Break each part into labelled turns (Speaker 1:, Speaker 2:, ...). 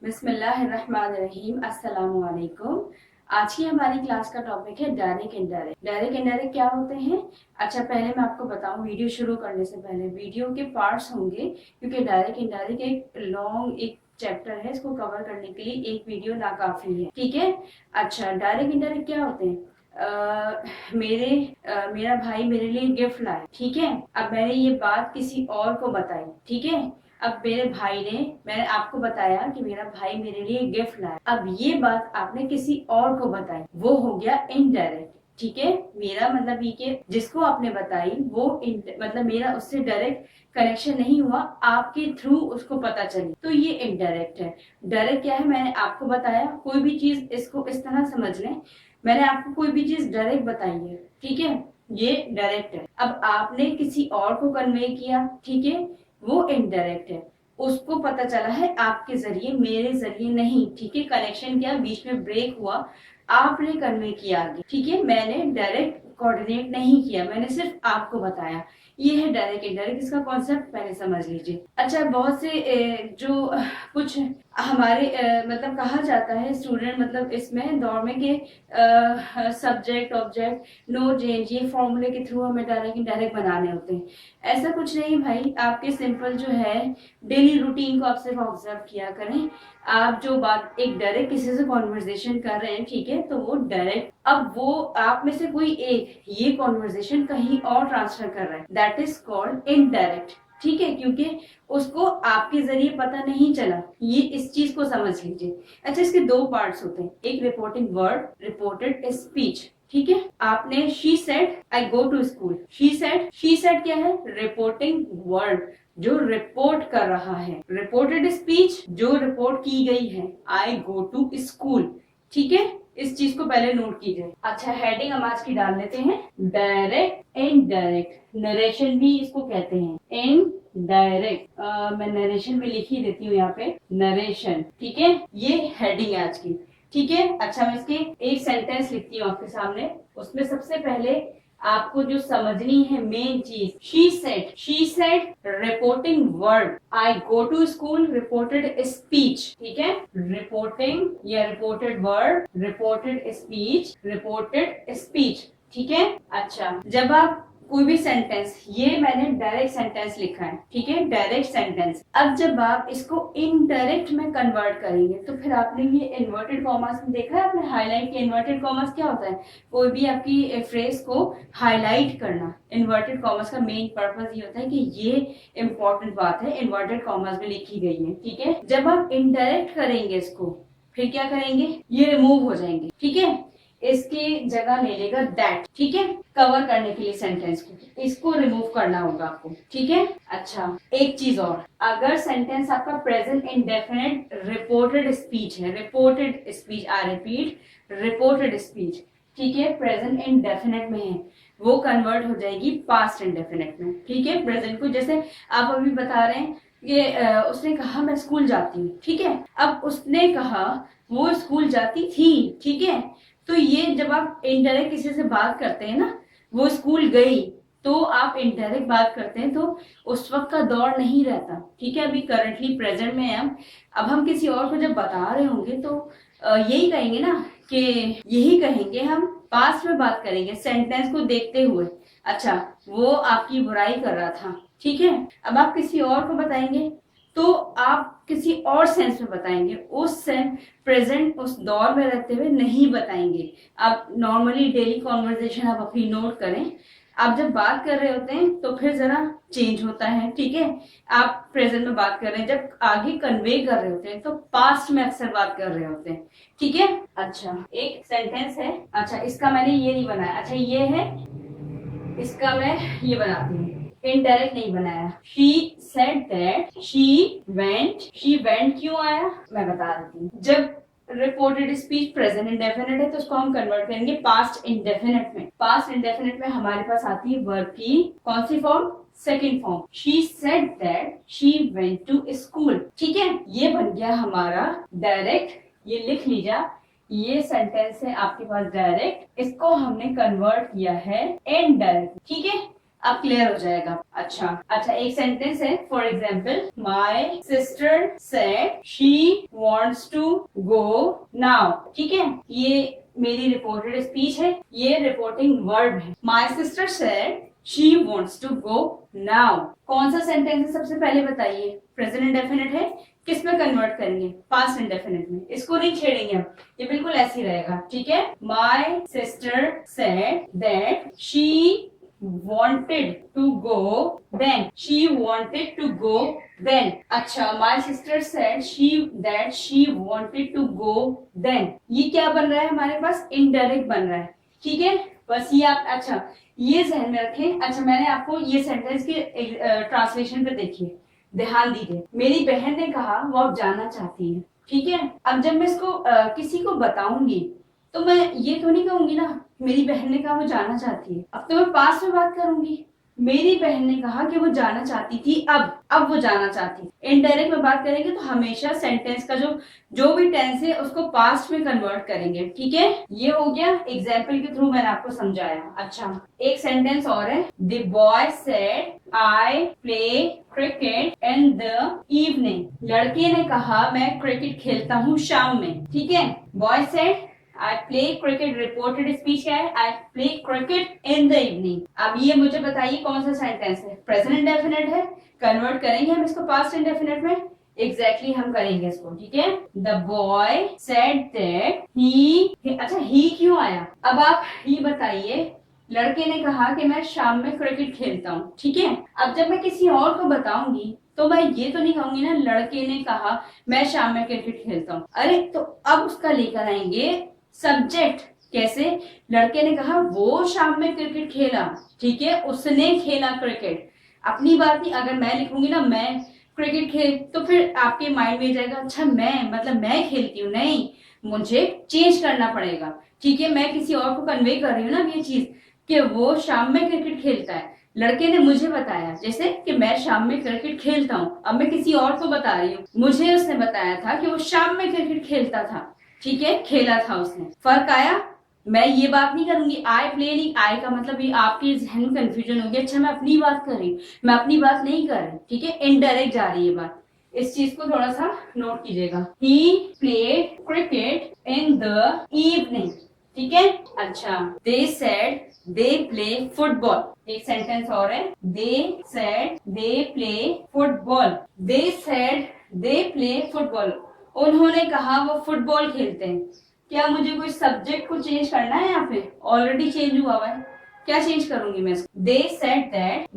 Speaker 1: बिस्मिल्लाहिर्रहमानिर्रहीम, अस्सलाम वालेकुम। आज की हमारी क्लास का टॉपिक है डायरेक्ट इनडायरेक्ट। डायरेक्ट इनडायरेक्ट क्या होते हैं? अच्छा, पहले मैं आपको बताऊं, वीडियो शुरू करने से पहले वीडियो के पार्ट्स होंगे, क्योंकि डायरेक्ट इनडायरेक्ट एक लॉन्ग एक चैप्टर है, इसको कवर करने के लिए एक वीडियो नाकाफी है। ठीक है। अच्छा, डायरेक्ट इनडायरेक्ट क्या होते हैं? मेरा भाई मेरे लिए गिफ्ट लाया। ठीक है। अब मैंने ये बात किसी और को बताई। ठीक है। अब मैंने आपको बताया कि मेरा भाई मेरे लिए गिफ्ट लाया। अब ये बात आपने किसी और को बताई, वो हो गया इनडायरेक्ट। ठीक है। मेरा मतलब ये कि जिसको आपने बताई वो मतलब मेरा उससे डायरेक्ट कनेक्शन नहीं हुआ, आपके थ्रू उसको पता चली, तो ये इनडायरेक्ट है। डायरेक्ट क्या है? मैंने आपको बताया कोई भी चीज, इसको इस तरह समझ लें, मैंने आपको कोई भी चीज डायरेक्ट बताई है। ठीक है, ये डायरेक्ट है। अब आपने किसी और को कन्वे किया, ठीक है, वो इनडायरेक्ट है। उसको पता चला है आपके जरिए, मेरे जरिए नहीं। ठीक है, कनेक्शन क्या, बीच में ब्रेक हुआ, आपने कन्वे किया आगे। ठीक है, मैंने डायरेक्ट कोऑर्डिनेट नहीं किया, मैंने सिर्फ आपको बताया। ये है डायरेक्ट इनडायरेक्ट, इसका कॉन्सेप्ट पहले समझ लीजिए। अच्छा, बहुत से जो कुछ हमारे मतलब कहा जाता है स्टूडेंट, मतलब इसमें दौर में के सब्जेक्ट ऑब्जेक्ट नो चेंज, ये फॉर्मूले के थ्रू हमें डायरेक्ट इनडायरेक्ट बनाने होते हैं। ऐसा कुछ नहीं भाई, आपके सिंपल जो है डेली रूटीन को आप सिर्फ ऑब्जर्व किया करें। आप जो बात एक डायरेक्ट किसी से कॉन्वर्जेशन कर रहे हैं, ठीक है, तो वो डायरेक्ट, अब वो आप में से कोई एक ये कॉन्वर्जेशन कहीं और ट्रांसफर कर रहा है, दैट इज कॉल्ड इनडायरेक्ट। ठीक है, क्योंकि उसको आपके जरिए पता नहीं चला, ये इस चीज को समझ लीजिए। अच्छा, इसके दो पार्ट्स होते हैं, एक रिपोर्टिंग वर्ड, रिपोर्टेड स्पीच। ठीक है, आपने she said I go to school, she said क्या है? रिपोर्टिंग वर्ड, जो रिपोर्ट कर रहा है। रिपोर्टेड स्पीच, जो रिपोर्ट की गई है, आई गो टू स्कूल। ठीक है, इस चीज को पहले नोट कीजिए। अच्छा, हेडिंग हम आज की डाल लेते हैं, डायरेक्ट इनडायरेक्ट। नरेशन भी इसको कहते हैं, इनडायरेक्ट। मैं नरेशन भी लिख ही देती हूँ यहाँ पे, नरेशन। ठीक है, ये हेडिंग है आज की। ठीक है। अच्छा, मैं इसके एक सेंटेंस लिखती हूँ आपके सामने, उसमें सबसे पहले आपको जो समझनी है मेन चीज, she said reporting word, I go to school, reported speech. ठीक है, रिपोर्टिंग या reported word, reported speech, reported speech. ठीक है। अच्छा, जब आप कोई भी सेंटेंस, ये मैंने डायरेक्ट सेंटेंस लिखा है, ठीक है, डायरेक्ट सेंटेंस। अब जब आप इसको इनडायरेक्ट में कन्वर्ट करेंगे, तो फिर आपने ये इन्वर्टेड कॉमर्स में देखा है, आपने हाईलाइट के इन्वर्टेड कॉमर्स क्या होता है? कोई भी आपकी फ्रेज को हाईलाइट करना, इन्वर्टेड कॉमर्स का मेन पर्पस ये होता है कि ये इंपॉर्टेंट बात है, इन्वर्टेड कॉमर्स में लिखी गई है। ठीक है, जब आप इनडायरेक्ट करेंगे इसको, फिर क्या करेंगे? ये रिमूव हो जाएंगे। ठीक है, इसकी जगह ले लेगा दैट। ठीक है, कवर करने के लिए सेंटेंस को, इसको रिमूव करना होगा आपको। ठीक है। अच्छा, एक चीज और, अगर सेंटेंस आपका प्रेजेंट इंडेफिनिट रिपोर्टेड स्पीच है, reported speech, I repeat, reported speech, ठीक है, प्रेजेंट इंडेफिनिट में है, वो कन्वर्ट हो जाएगी पास्ट इंडेफिनिट में। ठीक है, प्रेजेंट को, जैसे आप अभी बता रहे हैं कि उसने कहा मैं स्कूल जाती हूँ। ठीक है, अब उसने कहा वो स्कूल जाती थी। ठीक है, तो ये जब आप इनडायरेक्ट किसी से बात करते हैं ना, वो स्कूल गई, तो आप इनडायरेक्ट बात करते हैं, तो उस वक्त का दौर नहीं रहता। ठीक है, अभी करंटली प्रेजेंट में है हम। अब हम किसी और को जब बता रहे होंगे, तो यही कहेंगे ना, कि यही कहेंगे हम, पास्ट में बात करेंगे सेंटेंस को देखते हुए। अच्छा, वो आपकी बुराई कर रहा था। ठीक है, अब आप किसी और को बताएंगे, तो आप किसी और सेंस में बताएंगे, उस सेंस प्रेजेंट उस दौर में रहते हुए नहीं बताएंगे। आप नॉर्मली डेली कॉन्वर्जेशन आप अपनी नोट करें, आप जब बात कर रहे होते हैं तो फिर जरा चेंज होता है। ठीक है, आप प्रेजेंट में बात कर रहे हैं, जब आगे कन्वे कर रहे होते हैं तो पास्ट में अक्सर बात कर रहे होते हैं। ठीक है। अच्छा, एक सेंटेंस है, अच्छा इसका मैंने ये नहीं बनाया, अच्छा ये है, इसका मैं ये बनाती हूँ, इनडायरेक्ट नहीं बनाया। She said that she went क्यों आया, मैं बता देती हूँ। जब रिपोर्टेड स्पीच प्रेजेंट इंडेफिनिट है, तो उसको हम कन्वर्ट करेंगे पास्ट इंडेफिनिट में। पास्ट इंडेफिनिट में हमारे पास आती है वर्ब की कौन सी form? Second form. She said that she went to school. ठीक है, ये बन गया हमारा डायरेक्ट, ये लिख लीजिए, ये सेंटेंस है आपके पास डायरेक्ट, इसको हमने कन्वर्ट किया है इनडायरेक्ट। ठीक है, अब क्लियर हो जाएगा। अच्छा एक सेंटेंस है, for example, my sister said she wants to go now. ठीक है, ये मेरी रिपोर्टेड स्पीच है, ये रिपोर्टिंग वर्ब है। My sister said she wants to go now. कौन सा सेंटेंस है सबसे पहले बताइए? प्रेजेंट इंडेफिनिट है, किस में कन्वर्ट करेंगे? पास्ट इंडेफिनिट में। इसको नहीं छेड़ेंगे हम, ये बिल्कुल ऐसे ही रहेगा। ठीक है, my sister said that she wanted to go then, she wanted to go then। अच्छा, my sister said that she wanted to go then, ये क्या बन रहा है हमारे पास? इनडायरेक्ट बन रहा है। ठीक है, बस ये आप अच्छा ये ध्यान में रखें। अच्छा, मैंने आपको ये सेंटेंस के ट्रांसलेशन पे देखिए, ध्यान दीजिए। मेरी बहन ने कहा वो अब जाना चाहती है। ठीक है, अब जब मैं इसको किसी को बताऊंगी तो मैं ये तो नहीं कहूंगी ना मेरी बहन ने कहा वो जाना चाहती है। अब तो मैं पास्ट में बात करूंगी, मेरी बहन ने कहा कि वो जाना चाहती थी, अब वो जाना चाहती। इनडायरेक्ट में बात करेंगे तो हमेशा सेंटेंस का जो भी टेंस है उसको पास्ट में कन्वर्ट करेंगे। ठीक है, ये हो गया, एग्जाम्पल के थ्रू मैंने आपको समझाया। अच्छा, एक सेंटेंस और है, the boy said I play cricket in the evening. लड़के ने कहा मैं क्रिकेट खेलता हूँ शाम में। ठीक है, boy said I play cricket, reported speech क्या है? I play cricket in the evening। अब ये मुझे बताइए कौन सा सेंटेंस है? प्रेजेंट इंडेफिनिट है, कन्वर्ट करेंगे हम इसको पास्ट इंडेफिनिट में। एग्जैक्टली हम करेंगे इसको। ठीक है, द बॉय सेड दैट ही। अच्छा, ही क्यों आया? अब आप ही बताइए, लड़के ने कहा कि मैं शाम में क्रिकेट खेलता हूँ। ठीक है, अब जब मैं किसी और को बताऊंगी तो मैं ये तो नहीं कहूंगी ना लड़के ने कहा मैं शाम में क्रिकेट खेलता हूँ। अरे, तो अब उसका लेकर आएंगे सब्जेक्ट। कैसे? लड़के ने कहा वो शाम में क्रिकेट खेला। ठीक है, उसने खेला क्रिकेट। अपनी बात नहीं, अगर मैं लिखूंगी ना मैं क्रिकेट खेल, तो फिर आपके माइंड में जाएगा अच्छा मैं मतलब मैं खेलती हूँ। नहीं, मुझे चेंज करना पड़ेगा। ठीक है, मैं किसी और को कन्वे कर रही हूँ ना ये चीज कि वो शाम में क्रिकेट खेलता है। लड़के ने मुझे बताया जैसे कि मैं शाम में क्रिकेट खेलता हूँ, अब मैं किसी और को बता रही हूँ, मुझे उसने बताया था कि वो शाम में क्रिकेट खेलता था। ठीक है, खेला था उसने। फर्क आया? मैं ये बात नहीं करूंगी आई प्ले नहीं, आई का मतलब ये आपके जहन में कंफ्यूजन होगी। अच्छा, मैं अपनी बात कर रही हूँ, मैं अपनी बात नहीं कर रही। ठीक है, इनडायरेक्ट जा रही है बात। इस चीज को थोड़ा सा नोट कीजिएगा। ही played cricket in the evening. ठीक है, अच्छा, they said they play football. एक सेंटेंस और है, they said they play football. They said they play football, उन्होंने कहा वो फुटबॉल खेलते हैं। क्या मुझे कोई सब्जेक्ट को चेंज करना है? यहाँ पे ऑलरेडी चेंज हुआ हुआ है, क्या चेंज करूंगी मैं इसको? They said that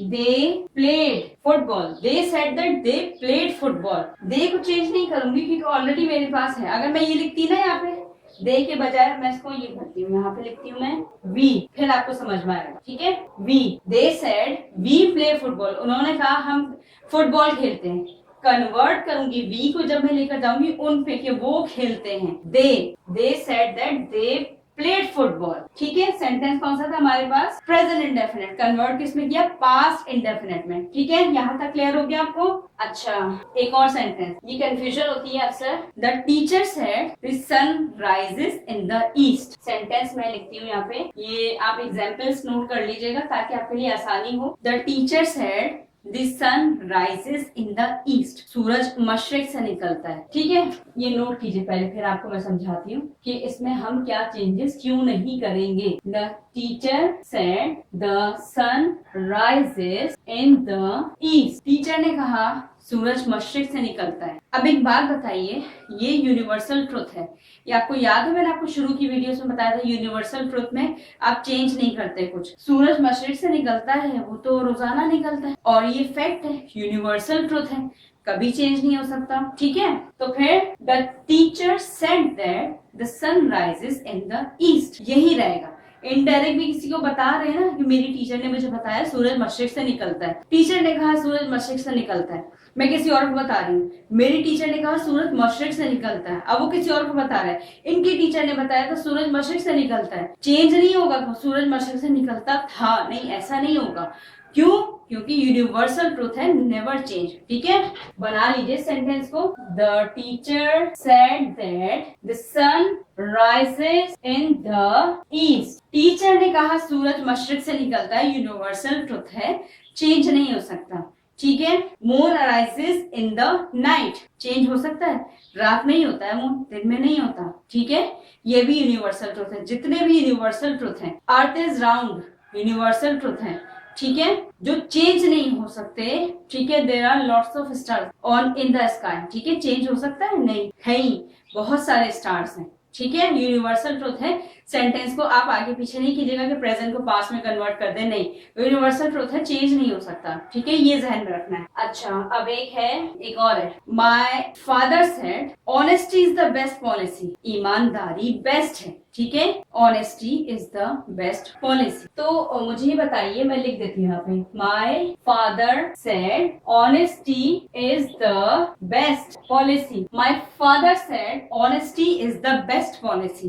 Speaker 1: they played football. They said that they played football. They को चेंज नहीं करूंगी क्योंकि ऑलरेडी मेरे पास है। अगर मैं ये लिखती ना यहाँ पे दे के बजाय मैं इसको ये करती हूँ, यहाँ पे लिखती हूँ मैं वी, फिर आपको समझ में आएगा। ठीक है, we, they said we play football, उन्होंने कहा हम फुटबॉल खेलते हैं। कन्वर्ट करूंगी वी को जब मैं लेकर जाऊंगी उन पे कि वो खेलते हैं। दे said that they played football. ठीक है, सेंटेंस कौन सा था हमारे पास? Present indefinite. कन्वर्ट किसमें किया? पास्ट इंडेफिनिट में। ठीक है, यहाँ तक क्लियर हो गया आपको? अच्छा, एक और सेंटेंस, ये कंफ्यूजन होती है अक्सर। The teacher said the sun rises in the east. Sentence मैं लिखती हूँ यहाँ पे, ये आप एग्जाम्पल्स नोट कर लीजिएगा ताकि आपके लिए आसानी हो। The teacher said The sun rises in the east। सूरज मशरिक से निकलता है। ठीक है, ये नोट कीजिए पहले, फिर आपको मैं समझाती हूँ कि इसमें हम क्या चेंजेस क्यों नहीं करेंगे। The teacher said the sun rises in the east। Teacher ने कहा सूरज मशरिक से निकलता है। अब एक बात बताइए, ये यूनिवर्सल ट्रुथ है, ये आपको याद है मैंने आपको शुरू की वीडियोस में बताया था यूनिवर्सल ट्रुथ में आप चेंज नहीं करते कुछ। सूरज मशरिक से निकलता है, वो तो रोजाना निकलता है और ये फैक्ट है, यूनिवर्सल ट्रुथ है, कभी चेंज नहीं हो सकता। ठीक है, तो फिर the teacher said that the sun rises in the east, यही रहेगा। इनडायरेक्ट भी किसी को बता रहे हैं ना कि मेरी टीचर ने मुझे बताया सूरज मशरिक से निकलता है। टीचर ने कहा सूरज मशरिक से निकलता है, मैं किसी और को बता रही हूँ। मेरी टीचर ने कहा सूरज मशरिक से निकलता है, अब वो किसी और को बता रहा है। इनकी टीचर ने बताया था सूरज मशरिक से निकलता है। चेंज नहीं होगा, सूरज मशरिक से निकलता था, नहीं, ऐसा नहीं होगा। क्यों? क्योंकि यूनिवर्सल ट्रूथ है, नेवर चेंज। ठीक है, बना लीजिए सेंटेंस को। The teacher said that the sun rises in the east. Teacher ने कहा सूरज मशरिक से निकलता है, यूनिवर्सल ट्रूथ है, चेंज नहीं हो सकता। ठीक है, moon arises in the night, change हो सकता है, रात में ही होता है मून, दिन में नहीं होता। ठीक है, ये भी यूनिवर्सल ट्रूथ है। जितने भी यूनिवर्सल ट्रूथ हैं, earth is round, universal truth है। ठीक है, जो चेंज नहीं हो सकते। ठीक है, there are lots of stars on in the sky. ठीक है, चेंज हो सकता है? नहीं है ही, बहुत सारे स्टार्स हैं। ठीक है, यूनिवर्सल ट्रूथ है। सेंटेंस को आप आगे पीछे नहीं कीजिएगा कि प्रेजेंट को पास्ट में कन्वर्ट कर दे, नहीं, यूनिवर्सल ट्रूथ है, चेंज नहीं हो सकता। ठीक है, ये ध्यान में रखना है। अच्छा, अब एक और है। My father said honesty is the best policy, ईमानदारी बेस्ट है। ठीक है, honesty is the best policy. तो मुझे बताइए, मैं लिख देती हूँ यहाँ पे, my father said honesty is the best policy. My father said honesty is the best policy.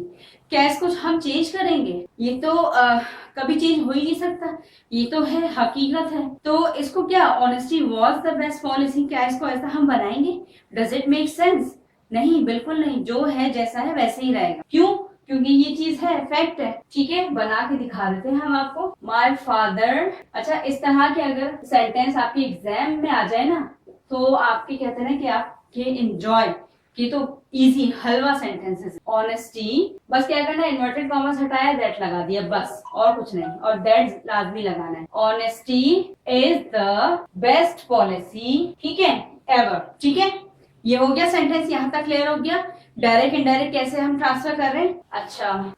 Speaker 1: क्या इसको हम चेंज करेंगे? ये तो कभी चेंज हो ही नहीं सकता, ये तो है, हकीकत है। तो इसको क्या, honesty was the best policy, क्या इसको ऐसा हम बनाएंगे? Does it make sense? नहीं, बिल्कुल नहीं। जो है जैसा है वैसे ही रहेगा। क्यों? क्योंकि ये चीज है, फैक्ट है। ठीक है, बना के दिखा देते हैं हम आपको। माय फादर, अच्छा, इस तरह के अगर सेंटेंस आपके एग्जाम में आ जाए ना, तो आपके कहते हैं कि आपके एंजॉय, ये तो इजी हलवा सेंटेंसेस। ऑनेस्टी, बस क्या करना है, इन्वर्टेड कॉमर्स हटाया, दैट लगा दिया, बस, और कुछ नहीं, और दैट लाजमी लगाना है। Honesty is the best policy, ठीक है, एवर। ठीक है, ये हो गया सेंटेंस, यहाँ तक क्लियर हो गया। डायरेक्ट इनडायरेक्ट कैसे हम ट्रांसफर कर रहे हैं?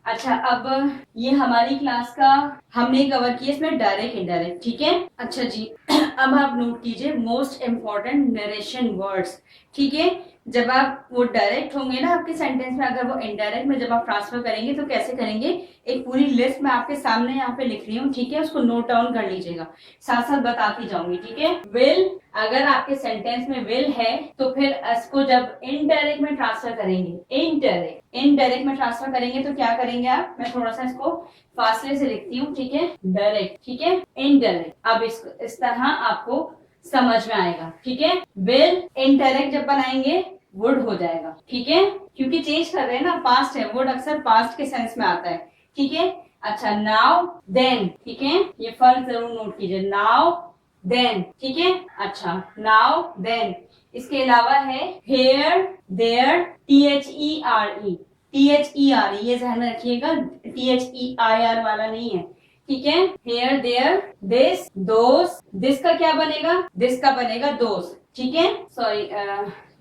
Speaker 1: अच्छा, अब ये हमारी क्लास का हमने कवर किया इसमें डायरेक्ट इनडायरेक्ट। ठीक है, अच्छा जी, अब आप नोट कीजिए मोस्ट इम्पोर्टेंट नरेशन वर्ड्स। ठीक है, जब आप वो डायरेक्ट होंगे ना आपके सेंटेंस में, अगर वो इनडायरेक्ट में जब आप ट्रांसफर करेंगे तो कैसे करेंगे, एक पूरी लिस्ट मैं आपके सामने यहाँ पे लिख रही हूँ। ठीक है, उसको नोट डाउन कर लीजिएगा, साथ साथ बताती जाऊंगी। ठीक है, विल, अगर आपके सेंटेंस में विल है तो फिर इसको जब इनडायरेक्ट में ट्रांसफर करेंगे, इनडायरेक्ट में ट्रांसफर करेंगे तो क्या करेंगे आप, मैं थोड़ा सा इसको फासले से लिखती हूँ। ठीक है, डायरेक्ट, ठीक है, इनडायरेक्ट। अब इस तरह आपको समझ में आएगा। ठीक है, विल इनडायरेक्ट जब बनाएंगे वुड हो जाएगा। ठीक है, क्योंकि चेंज कर रहे हैं ना, पास्ट है, वुड अक्सर पास्ट के सेंस में आता है। ठीक है, अच्छा, नाउ देन, ठीक है, ये फर्क जरूर नोट कीजिए, नाउ देन। ठीक है, अच्छा, नाउ देन। इसके अलावा है हेयर देयर, THERE, THERE, ये ध्यान में रखिएगा, THEIR वाला नहीं है। ठीक है, here there, this, those, this का क्या बनेगा, दिस का बनेगा दोस। ठीक है, सॉरी,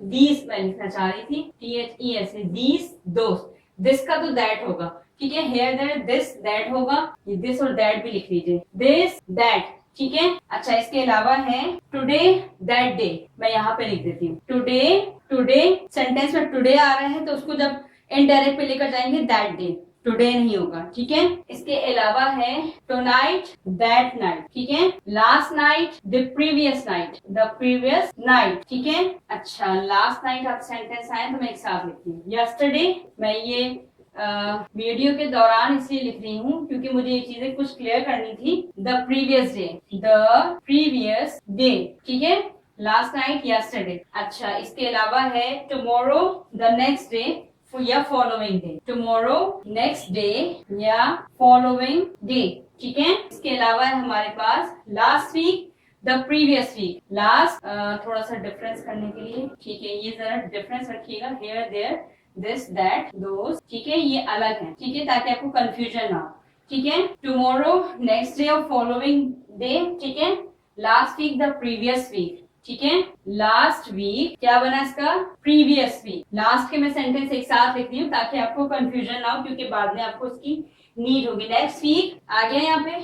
Speaker 1: दीस मैं लिखना चाह रही थी, THES, दीस, दोस, दिस का तो दैट होगा। ठीक है, हेयर देयर, दिस, दैट होगा, ये दिस और दैट भी लिख लीजिए, दिस, दैट। ठीक है, अच्छा, इसके अलावा है टुडे, दैट डे, मैं यहाँ पे लिख देती हूँ, टुडे सेंटेंस में टुडे आ रहा है तो उसको जब इनडायरेक्ट पे लेकर जाएंगे दैट डे, टुडे नहीं होगा। ठीक है, इसके अलावा है टुनाइट, दैट नाइट। ठीक है, last night, the previous night, the previous night. ठीक है, अच्छा, लास्ट नाइट आप सेंटेंस आए तो मैं एक साथ लिखती हूँ, यस्टरडे। मैं ये वीडियो के दौरान इसलिए लिख रही हूँ क्योंकि मुझे ये चीजें कुछ क्लियर करनी थी। The previous day, the previous day. ठीक है, लास्ट नाइट, यस्टरडे। अच्छा, इसके अलावा है टुमारो, द नेक्स्ट डे या following day, tomorrow, next day या फॉलोइंग डे। ठीक है, इसके अलावा है हमारे पास last week, the previous week. Last, थोड़ा सा डिफरेंस करने के लिए, ठीक है, ये जरा डिफरेंस रखिएगा, हेयर देयर, दिस, दैट, दोस। ठीक है, ये अलग है। ठीक है, ताकि आपको कंफ्यूजन ना हो। ठीक है, टुमारो, नेक्स्ट डे और फॉलोइंग डे। ठीक है, last week, the previous week. ठीक है, लास्ट वीक क्या बना इसका, प्रीवियस वीक। लास्ट के मैं सेंटेंस एक साथ लिख रही हूँ ताकि आपको कंफ्यूजन ना हो, क्योंकि बाद में आपको इसकी नीड होगी। नेक्स्ट वीक आ गया यहाँ पे,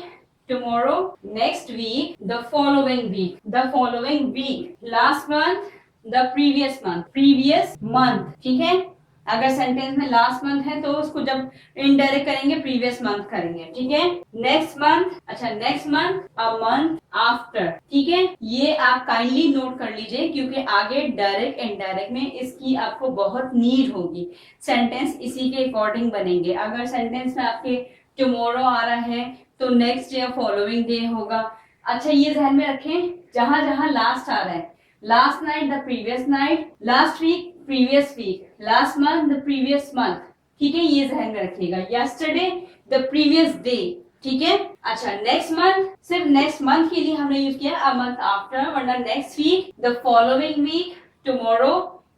Speaker 1: tomorrow, next week, the following week, the following week, last month, the previous month, previous month. ठीक है, अगर सेंटेंस में लास्ट मंथ है तो उसको जब इनडायरेक्ट करेंगे प्रीवियस मंथ करेंगे। ठीक है, नेक्स्ट मंथ, अच्छा, नेक्स्ट मंथ, अ मंथ आफ्टर। ठीक है, ये आप काइंडली नोट कर लीजिए क्योंकि आगे डायरेक्ट इनडायरेक्ट में इसकी आपको बहुत नीड होगी। सेंटेंस इसी के अकॉर्डिंग बनेंगे। अगर सेंटेंस में आपके टुमारो आ रहा है तो नेक्स्ट डे फॉलोइंग डे होगा, अच्छा ये ध्यान में रखें, जहां जहां लास्ट आ रहा है, last night the previous night, last week previous week, last month the previous month, ठीक है, ये ध्यान में रखिएगा। यस्टरडे द प्रीवियस डे, ठीक है। अच्छा नेक्स्ट मंथ, सिर्फ नेक्स्ट मंथ के लिए हमने यूज किया, अ मंथ आफ्टर, वरना next week, the following week, tomorrow,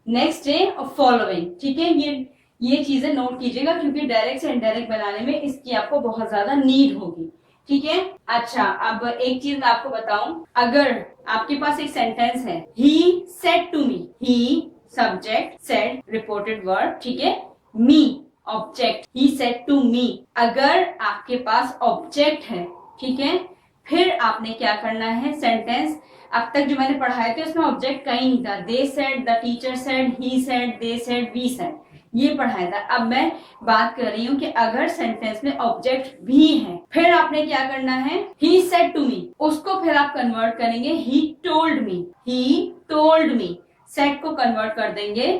Speaker 1: next day और फॉलोइंग, ठीक है। ये चीजें नोट कीजिएगा क्योंकि डायरेक्ट से इनडायरेक्ट बनाने में इसकी आपको बहुत ज्यादा नीड होगी, ठीक है। अच्छा अब एक चीज मैं आपको बताऊं, अगर आपके पास एक सेंटेंस है, he said to me, he subject, said reported verb, ठीक है, me object, he said to me. अगर आपके पास ऑब्जेक्ट है, ठीक है, फिर आपने क्या करना है, सेंटेंस अब तक जो मैंने पढ़ाए थे उसमें ऑब्जेक्ट कहीं नहीं था, they said, the teacher said, he said, they said, we said, ये पढ़ाया था। अब मैं बात कर रही हूँ कि अगर सेंटेंस में ऑब्जेक्ट भी है, फिर आपने क्या करना है, ही सेड टू मी, उसको फिर आप कन्वर्ट करेंगे ही टोल्ड मी, ही टोल्ड मी, सेड को कन्वर्ट कर देंगे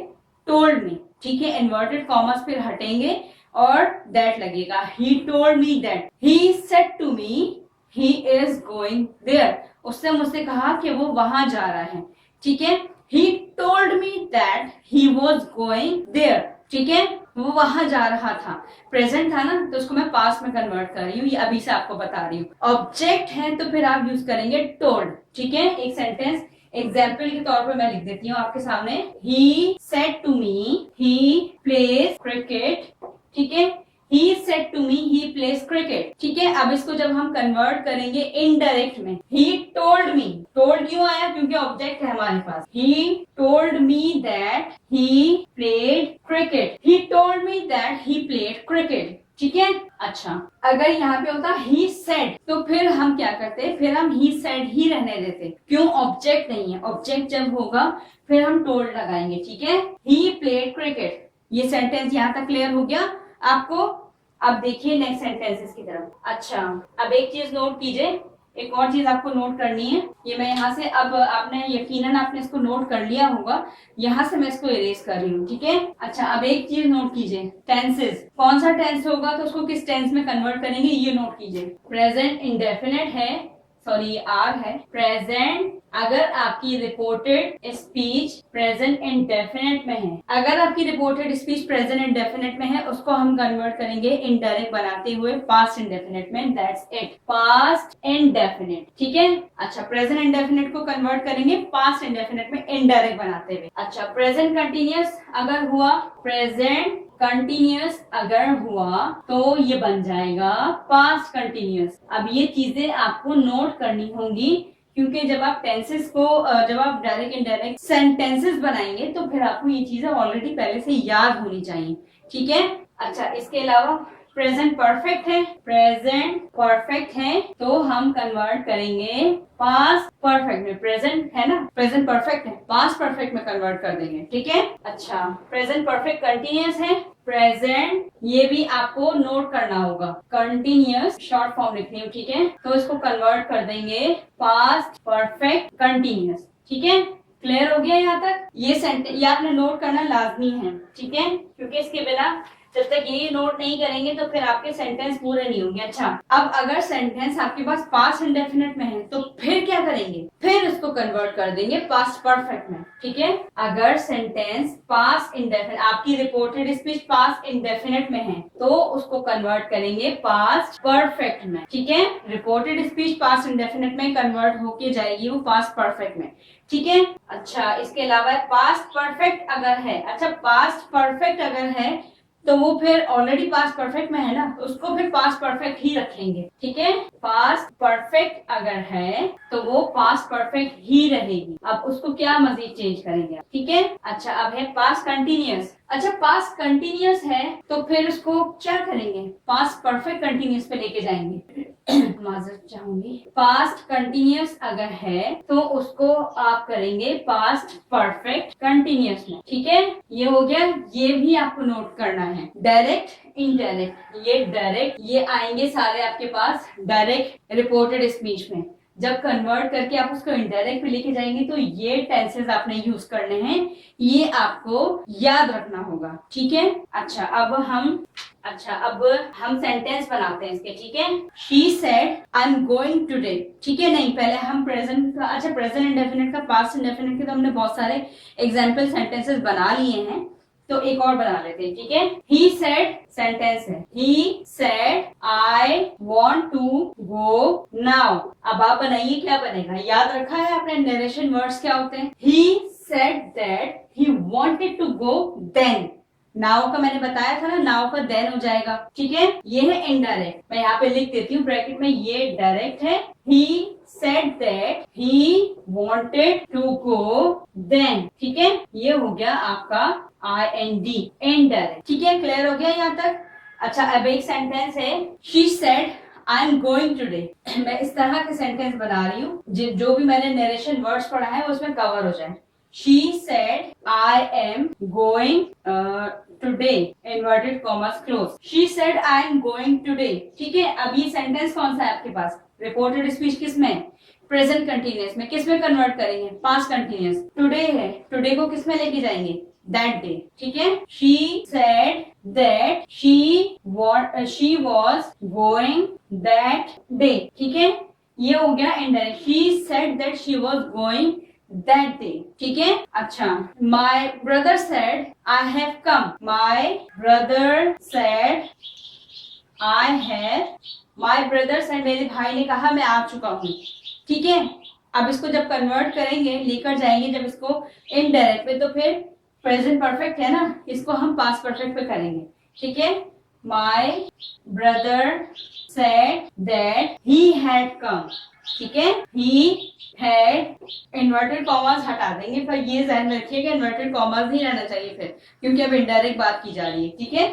Speaker 1: टोल्ड मी, ठीक है। इन्वर्टेड कॉमर्स फिर हटेंगे और दैट लगेगा, he told me that, he said to me he is going there, उसने मुझसे कहा कि वो वहां जा रहा है, ठीक है। He told me that he was going there, ठीक है, वो वहां जा रहा था, प्रेजेंट था ना, तो उसको मैं पास्ट में कन्वर्ट कर रही हूँ, ये अभी से आपको बता रही हूँ। ऑब्जेक्ट है तो फिर आप यूज करेंगे टोल्ड, ठीक है। एक सेंटेंस एग्जाम्पल के तौर पे मैं लिख देती हूँ आपके सामने, he said to me he plays cricket, ठीक है, he said to me he plays cricket, ठीक है। अब इसको जब हम कन्वर्ट करेंगे इनडायरेक्ट में, ही टोल्ड मी, टोल्ड क्यों आया, क्योंकि ऑब्जेक्ट है हमारे पास, he told me that he played cricket, he told me that he played cricket, ठीक है। अच्छा अगर यहाँ पे होता ही सेड, तो फिर हम क्या करते, फिर हम ही सेड ही रहने देते, क्यों, ऑब्जेक्ट नहीं है, ऑब्जेक्ट जब होगा फिर हम टोल्ड लगाएंगे, ठीक है। ही प्लेड क्रिकेट, ये सेंटेंस यहाँ तक क्लियर हो गया आपको। अब देखिए नेक्स्ट सेंटेंसेस की तरफ। अच्छा अब एक चीज नोट कीजिए, एक और चीज आपको नोट करनी है, ये मैं यहाँ से, अब आपने यकीनन आपने इसको नोट कर लिया होगा, यहाँ से मैं इसको इरेज कर रही हूँ, ठीक है। अच्छा अब एक चीज नोट कीजिए, टेंसेस, कौन सा टेंस होगा तो उसको किस टेंस में कन्वर्ट करेंगे, ये नोट कीजिए। प्रेजेंट इंडेफिनेट है, सॉरी आर है, प्रेजेंट अगर आपकी रिपोर्टेड स्पीच प्रेजेंट इंडेफिनेट में है, अगर आपकी रिपोर्टेड स्पीच प्रेजेंट इंडेफिनेट में है, उसको हम कन्वर्ट करेंगे इनडायरेक्ट बनाते हुए पास्ट इंडेफिनेट में, दैट्स इट, पास्ट इंडेफिनेट, ठीक है। अच्छा प्रेजेंट इंडेफिनेट को कन्वर्ट करेंगे पास्ट इंडेफिनेट में इनडायरेक्ट बनाते हुए। अच्छा प्रेजेंट कंटिन्यूअस अगर हुआ, प्रेजेंट कंटिन्यूअस अगर हुआ तो ये बन जाएगा पास्ट कंटिन्यूअस। अब ये चीजें आपको नोट करनी होंगी क्योंकि जब आप टेंसेस को, जब आप डायरेक्ट इनडायरेक्ट सेंटेंसेस बनाएंगे तो फिर आपको ये चीजें ऑलरेडी पहले से याद होनी चाहिए, ठीक है। अच्छा इसके अलावा प्रेजेंट परफेक्ट है, प्रेजेंट परफेक्ट है तो हम कन्वर्ट करेंगे पास्ट परफेक्ट में, प्रेजेंट है ना, प्रेजेंट परफेक्ट है, पास्ट परफेक्ट में कन्वर्ट कर देंगे, ठीक है। अच्छा प्रेजेंट परफेक्ट कंटिन्यूअस है, प्रेजेंट ये भी आपको नोट करना होगा, कंटिन्यूअस शॉर्ट फॉर्म लिखनी है, ठीक है, तो इसको कन्वर्ट कर देंगे पास्ट परफेक्ट कंटिन्यूअस, ठीक है। क्लियर हो गया यहाँ तक, ये सेंटेंस ये आपने नोट करना लाजमी है, ठीक है, क्योंकि इसके बिना जब तक ये नोट नहीं करेंगे तो फिर आपके सेंटेंस पूरे नहीं होंगे। अच्छा अब अगर सेंटेंस आपके पास पास्ट इंडेफिनेट में है तो फिर क्या करेंगे, फिर इसको कन्वर्ट कर देंगे पास्ट परफेक्ट में, ठीक है। अगर सेंटेंस पास्ट इंडेफिनेट, आपकी रिपोर्टेड स्पीच पास्ट इंडेफिनेट में है तो उसको कन्वर्ट करेंगे पास्ट परफेक्ट में, ठीक है। रिपोर्टेड स्पीच पास्ट इंडेफिनेट में कन्वर्ट होके जाएगी वो पास्ट परफेक्ट में, ठीक है। अच्छा इसके अलावा पास्ट परफेक्ट अगर है, अच्छा पास्ट परफेक्ट अगर है तो वो फिर ऑलरेडी पास्ट परफेक्ट में है ना, तो उसको फिर पास्ट परफेक्ट ही रखेंगे, ठीक है। पास्ट परफेक्ट अगर है तो वो पास्ट परफेक्ट ही रहेगी, अब उसको क्या मजीद चेंज करेंगे, ठीक है। अच्छा अब है पास्ट कंटिन्यूअस, अच्छा पास्ट कंटिन्यूअस है तो फिर उसको क्या करेंगे, पास्ट परफेक्ट कंटिन्यूअस पे लेके जाएंगे माजरत चाहूंगी। पास्ट कंटिन्यूअस अगर है तो उसको आप करेंगे पास्ट परफेक्ट कंटिन्यूअस में, ठीक है। ये हो गया, ये भी आपको नोट करना है। डायरेक्ट इनडायरेक्ट, ये डायरेक्ट ये आएंगे सारे आपके पास डायरेक्ट रिपोर्टेड स्पीच में, जब कन्वर्ट करके आप उसको इनडायरेक्ट पे लेके जाएंगे तो ये टेंसेस आपने यूज करने हैं, ये आपको याद रखना होगा, ठीक है। अच्छा अब हम अच्छा, अब हम सेंटेंस बनाते हैं इसके, ठीक है। She said I am going today, ठीक है। नहीं, पहले हम प्रेजेंट का, अच्छा प्रेजेंट इंडेफिनिट का, पास्ट इंडेफिनिट के तो हमने बहुत सारे एग्जाम्पल सेंटेंसेस बना लिए हैं, तो एक और बना लेते हैं, ठीक है। ही सेड सेंटेंस है, he said I want to go now. अब आप बनाइए, क्या बनेगा? याद रखा है आपने नरेशन वर्ड्स क्या होते हैं? He said that he wanted to go then. Now का मैंने बताया था ना, नाउ का देन हो जाएगा, ठीक है। ये है इनडायरेक्ट, मैं यहाँ पे लिख देती हूँ ब्रैकेट में, ये डायरेक्ट है। ही said that he wanted to go then, ठीक है। ये हो गया आपका IND, indirect, ठीक है। क्लियर हो गया यहाँ तक? अच्छा, अब एक सेंटेंस है, she said I am going today. मैं इस तरह के सेंटेंस बना रही हूँ जो भी मैंने नरेशन वर्ड्स पढ़ा है उसमें कवर हो जाए। She said I am going today, inverted commas close. She said I am going today, ठीक है। अब ये सेंटेंस कौन सा है आपके पास? रिपोर्टेड स्पीच किस में? प्रेजेंट कंटिन्यूअस में। किस में कन्वर्ट करेंगे? Past continuous. टुडे है, टुडे को किस में लेके जाएंगे? दैट डे, ठीक है। She said that she was going that day, ठीक है। ये हो गया indirect. She said that she was going that day, ठीक है। अच्छा, my brother said I have come. My brother said I have, my brother said मेरे भाई ने कहा मैं आ चुका हूँ, ठीक है। अब इसको जब कन्वर्ट करेंगे, लेकर जाएंगे जब इसको इनडायरेक्ट पे, तो फिर प्रेजेंट परफेक्ट है ना, इसको हम पास्ट परफेक्ट पे करेंगे, ठीक है। My brother said that he had come, ठीक है। He had, इन्वर्टेड कॉमास हटा देंगे, पर ये ध्यान रखिएगा इन्वर्टेड कॉमास नहीं रहना चाहिए फिर, क्योंकि अब इनडायरेक्ट बात की जा रही है, ठीक है।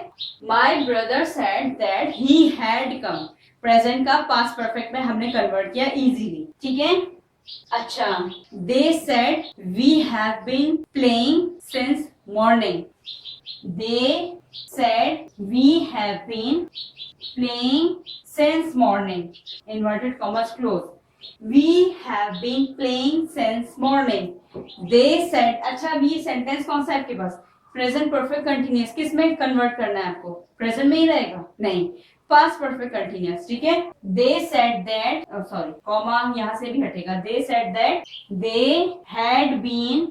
Speaker 1: My brother said that he had come, present का पास्ट परफेक्ट में हमने कन्वर्ट किया इजीली, ठीक है। अच्छा, they said we have been playing since morning. They said we have been playing since morning, inverted commas close. We have been playing since morning. They said, अच्छा अब ये sentence कौन सा है आपके पास? Present perfect continuous. किस में convert करना है आपको? प्रेजेंट में ही रहेगा? नहीं, पास्ट परफेक्ट कंटिन्यूअस, ठीक है। They said that, sorry comma यहाँ से भी हटेगा। They said that they had been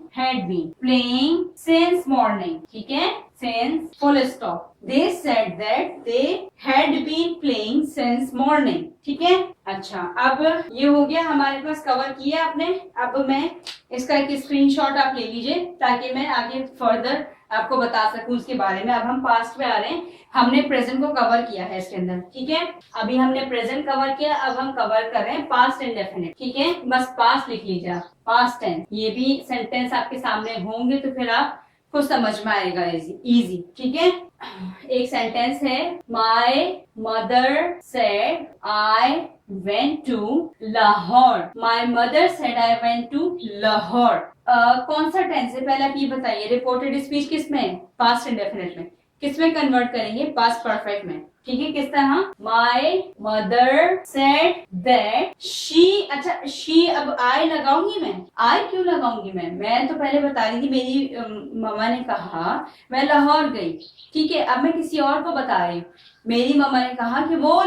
Speaker 1: playing since morning, ठीक है। Since full stop. They said that they had been playing since morning, ठीक है। अच्छा, अब ये हो गया हमारे पास, कवर किया आपने। अब मैं इसका एक स्क्रीनशॉट आप ले लीजिए ताकि मैं आगे फर्दर आपको बता सकूं उसके बारे में। अब हम पास्ट पे आ रहे हैं, हमने प्रेजेंट को कवर किया है इसके अंदर, ठीक है। अभी हमने प्रेजेंट कवर किया, अब हम कवर कर रहे हैं पास्ट इंडेफिनिट, ठीक है। बस पास्ट लिख लीजिए आप, पास्ट टेंस। ये भी सेंटेंस आपके सामने होंगे तो फिर आप को समझ में आएगा इजी, ठीक है। एक सेंटेंस है, my mother said I went to Lahore. My mother said I went to Lahore. कौन सा टेंस है पहले आप ये बताइए। रिपोर्टेड स्पीच किस में? पास्ट इंडेफिनिट में। किस में कन्वर्ट करेंगे? पास्ट परफेक्ट में, ठीक है। किस तरह? माई मदर सेड दैट शी, अच्छा शी, अब आई लगाऊंगी मैं? आई क्यों लगाऊंगी मैं तो पहले बता रही थी मेरी मम्मा ने कहा मैं लाहौर गई, ठीक है। अब मैं किसी और को बता रही हूँ, मेरी मम्मा ने कहा कि वो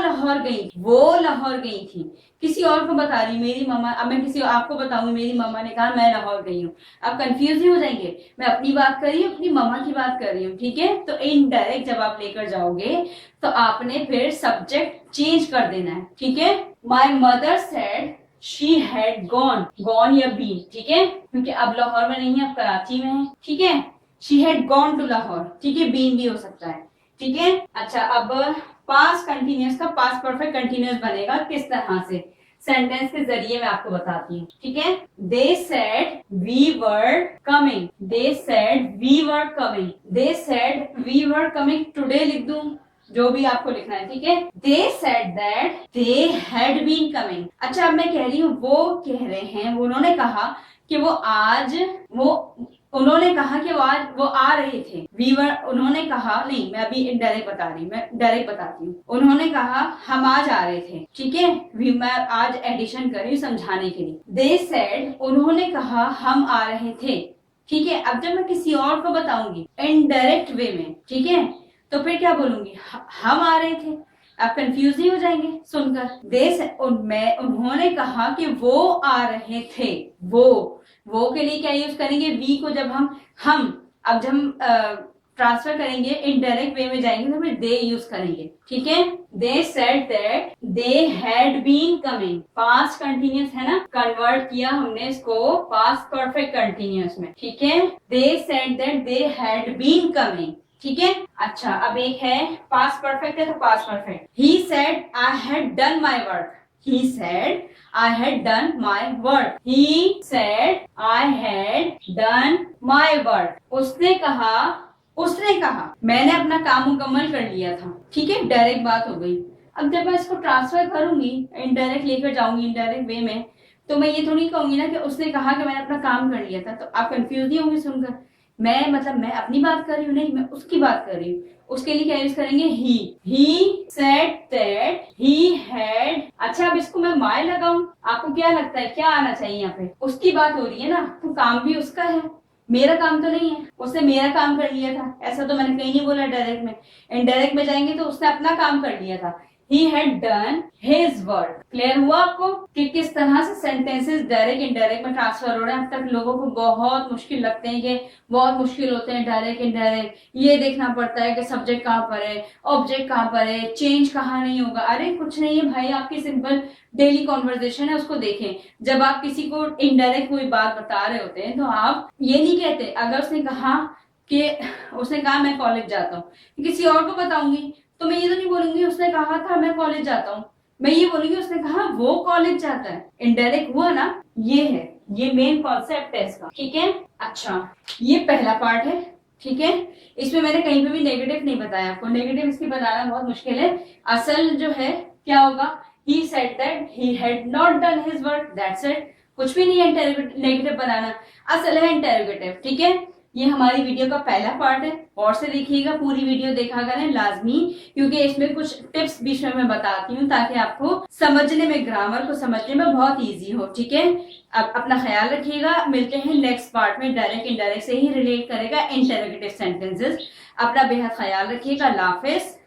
Speaker 1: लाहौर गई थी, किसी और को बता रही मेरी मम्मा। अब मैं किसी आपको बताऊंगी मेरी मम्मा ने कहा मैं लाहौर गई हूँ। आप कंफ्यूज नहीं हो जाएंगे, मैं अपनी बात कर रही हूँ, अपनी मम्मा की बात कर रही हूँ, ठीक है। तो इनडायरेक्ट जब आप लेकर जाओगे तो आपने फिर सब्जेक्ट चेंज कर देना है, ठीक है। My mother said she had gone या बीन, ठीक है, क्योंकि अब लाहौर में नहीं है, अब कराची में है, ठीक है। She had gone to Lahore, ठीक है, बीन भी हो सकता है, ठीक है। अच्छा, अब पास्ट कंटिन्यूअस का पास्ट परफेक्ट कंटिन्यूअस बनेगा किस तरह से? सेंटेंस के जरिए मैं आपको बताती हूँ, ठीक है। They said we were coming. They said we were coming. They said we were coming today लिख दूं, जो भी आपको लिखना है, ठीक है। They said that they had been coming. अच्छा, अब मैं कह रही हूँ, वो कह रहे हैं, उन्होंने कहा कि उन्होंने कहा कि वो आ रहे थे। उन्होंने कहा, नहीं मैं अभी इनडायरेक्ट बता रही, मैं डायरेक्ट बताती हूँ। उन्होंने कहा हम आज आ रहे थे, ठीक है। मैं आज एडिशन कर रही हूँ समझाने के लिए। They said, उन्होंने कहा हम आ रहे थे, ठीक है। अब जब मैं किसी और को बताऊंगी इनडायरेक्ट वे में, ठीक है, तो फिर क्या बोलूंगी, हम आ रहे थे। आप कंफ्यूज नहीं हो जाएंगे सुनकर। उन्होंने कहा कि वो आ रहे थे। वो के लिए क्या यूज करेंगे, वी को जब हम अब जब हम ट्रांसफर करेंगे, इनडायरेक्ट वे में जाएंगे तो फिर दे यूज करेंगे। ठीक है, they said that they had been coming, past continuous है ना, कन्वर्ट किया हमने इसको पास्ट परफेक्ट कंटिन्यूस में। ठीक है, they said that they had been coming. ठीक है, अच्छा अब एक है पास्ट परफेक्ट है तो past perfect. He said I had done my work, he said I had done my work, he said I had done my work, उसने कहा मैंने अपना काम मुकम्मल कर लिया था। ठीक है, डायरेक्ट बात हो गई। अब जब मैं इसको ट्रांसफर करूंगी, इनडायरेक्ट लेकर जाऊंगी इनडायरेक्ट वे में, तो मैं ये थोड़ी कहूंगी ना कि उसने कहा कि मैंने अपना काम कर लिया था। तो आप कंफ्यूज नहीं होंगे सुनकर, मैं अपनी बात कर रही हूँ, नहीं मैं उसकी बात कर रही हूँ। उसके लिए क्या यूज करेंगे, ही सेड दैट ही हैड। अच्छा अब इसको मैं माय लगाऊं, आपको क्या लगता है क्या आना चाहिए यहाँ पे, उसकी बात हो रही है ना, तो काम भी उसका है, मेरा काम तो नहीं है। उसने मेरा काम कर लिया था, ऐसा तो मैंने कहीं नहीं बोला डायरेक्ट में। इनडायरेक्ट में जाएंगे तो उसने अपना काम कर लिया था, he had done his work। Clear हुआ आपको कि किस तरह से सेंटेंसेस डायरेक्ट इनडायरेक्ट में ट्रांसफर हो रहे हैं। अब तक लोगों को बहुत मुश्किल लगते हैं, कि बहुत मुश्किल होते हैं डायरेक्ट इनडायरेक्ट, ये देखना पड़ता है कि सब्जेक्ट कहाँ पर है, ऑब्जेक्ट कहाँ पर है, चेंज कहाँ नहीं होगा। अरे कुछ नहीं है भाई, आपकी सिंपल डेली कॉन्वर्जेशन है, उसको देखें। जब आप किसी को इनडायरेक्ट कोई बात बता रहे होते हैं तो आप ये नहीं कहते, अगर उसने कहा मैं कॉलेज जाता हूँ, किसी और को बताऊंगी तो मैं ये तो नहीं बोलूंगी उसने कहा था मैं कॉलेज जाता हूँ, मैं ये बोलूंगी उसने कहा वो कॉलेज जाता है। इनडायरेक्ट हुआ ना, ये है, ये मेन कॉन्सेप्ट है इसका। ठीक है, अच्छा ये पहला पार्ट है। ठीक है, इसमें मैंने कहीं पे भी नेगेटिव नहीं बताया आपको, नेगेटिव इसकी बनाना बहुत मुश्किल है। असल जो है क्या होगा, he said that he had not done his work, that's it। कुछ भी नहीं है नेगेटिव बनाना, असल है इंटेरोगेटिव। ठीक है, ये हमारी वीडियो का पहला पार्ट है, और से देखिएगा, पूरी वीडियो देखा करें लाजमी, क्योंकि इसमें कुछ टिप्स बीच में मैं बताती हूँ ताकि आपको समझने में, ग्रामर को समझने में बहुत इजी हो। ठीक है, अब अपना ख्याल रखिएगा, मिलते हैं नेक्स्ट पार्ट में। डायरेक्ट इनडायरेक्ट से ही रिलेट करेगा इंटेरोगेटिव सेंटेंसेस। अपना बेहद ख्याल रखिएगा, अल्लाह हाफिज।